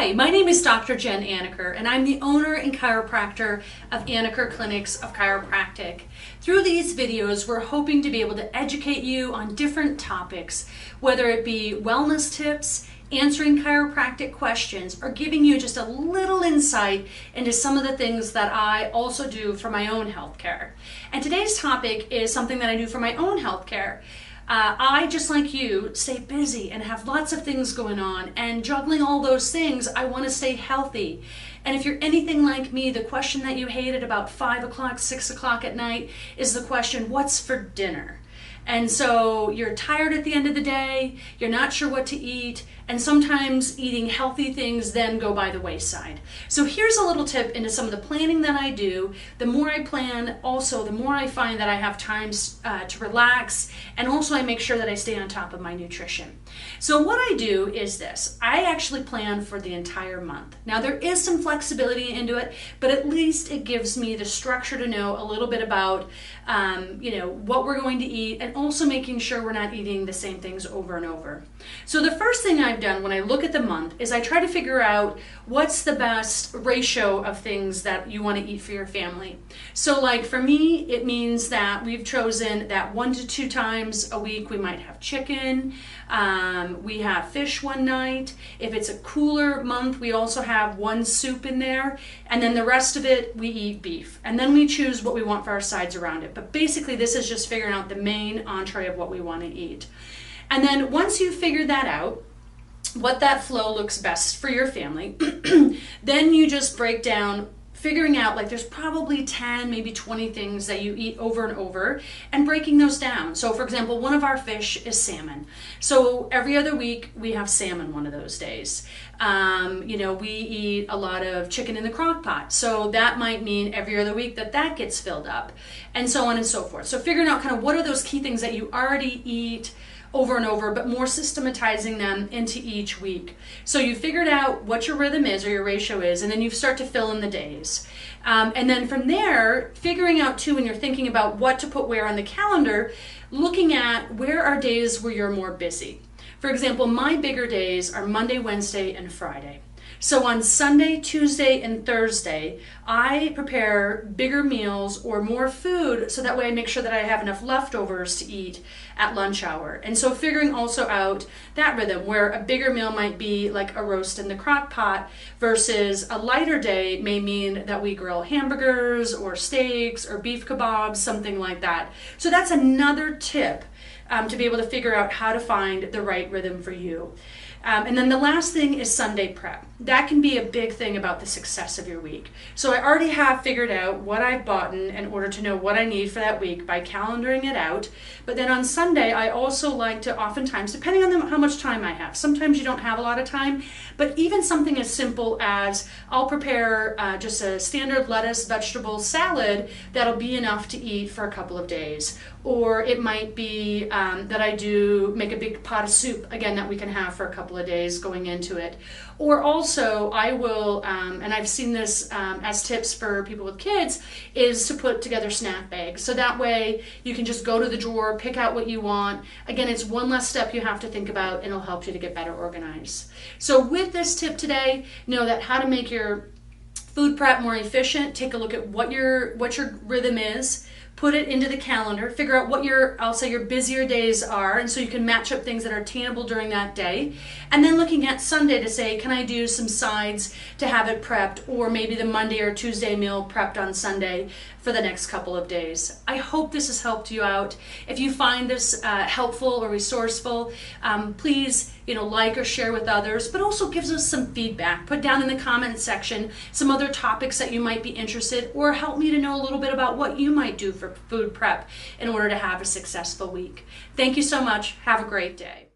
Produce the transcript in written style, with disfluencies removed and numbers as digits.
Hi, my name is Dr. Jen Anaker, and I'm the owner and chiropractor of Anaker Clinics of Chiropractic. Through these videos, we're hoping to be able to educate you on different topics, whether it be wellness tips, answering chiropractic questions, or giving you just a little insight into some of the things that I also do for my own healthcare. And today's topic is something that I do for my own healthcare. I, just like you, stay busy and have lots of things going on, and juggling all those things, I want to stay healthy. And if you're anything like me, the question that you hate at about 5 o'clock, 6 o'clock at night is the question, what's for dinner? And so you're tired at the end of the day, you're not sure what to eat, and sometimes eating healthy things then go by the wayside. So here's a little tip into some of the planning that I do. The more I plan, also the more I find that I have time to relax, and also I make sure that I stay on top of my nutrition. So what I do is this. I actually plan for the entire month. Now there is some flexibility into it, but at least it gives me the structure to know a little bit about what we're going to eat, and also making sure we're not eating the same things over and over. So the first thing I've done when I look at the month is I try to figure out what's the best ratio of things that you want to eat for your family. So like for me, it means that we've chosen that 1 to 2 times a week we might have chicken. We have fish one night. If it's a cooler month, we also have one soup in there, and then the rest of it we eat beef, and then we choose what we want for our sides around it. But basically this is just figuring out the main entree of what we want to eat. And then once you've figured that out, what that flow looks best for your family, then you just break down figuring out, like, there's probably 10, maybe 20 things that you eat over and over, and breaking those down. So for example, one of our fish is salmon. So every other week we have salmon one of those days. We eat a lot of chicken in the crock pot. So that might mean every other week that gets filled up, and so on and so forth. So figuring out kind of what are those key things that you already eat over and over, but more systematizing them into each week. So you figured out what your rhythm is or your ratio is, and then you start to fill in the days. And then from there, figuring out too, when you're thinking about what to put where on the calendar, looking at where are days where you're more busy. For example, my bigger days are Monday, Wednesday, and Friday. So on Sunday, Tuesday, and Thursday, I prepare bigger meals or more food, so that way I make sure that I have enough leftovers to eat at lunch hour. And so figuring also out that rhythm, where a bigger meal might be like a roast in the crock pot, versus a lighter day may mean that we grill hamburgers or steaks or beef kebabs, something like that. So that's another tip to be able to figure out how to find the right rhythm for you. And then the last thing is Sunday prep. That can be a big thing about the success of your week. So I already have figured out what I've bought in order to know what I need for that week by calendaring it out. But then on Sunday, I also like to oftentimes, depending on how much time I have, sometimes you don't have a lot of time, but even something as simple as I'll prepare just a standard lettuce vegetable salad that'll be enough to eat for a couple of days. Or it might be that I do make a big pot of soup, again, that we can have for a couple of days going into it. Or also I will, and I've seen this as tips for people with kids, is to put together snack bags. So that way you can just go to the drawer, pick out what you want. Again, it's one less step you have to think about, and it'll help you to get better organized. So with this tip today, know that how to make your food prep more efficient. Take a look at what your rhythm is. Put it into the calendar, figure out what your busier days are, and so you can match up things that are attainable during that day. And then looking at Sunday to say, can I do some sides to have it prepped, or maybe the Monday or Tuesday meal prepped on Sunday for the next couple of days. I hope this has helped you out. If you find this helpful or resourceful, please like or share with others, but also gives us some feedback. Put down in the comment section some other topics that you might be interested, or help me to know a little bit about what you might do for food prep in order to have a successful week. Thank you so much. Have a great day.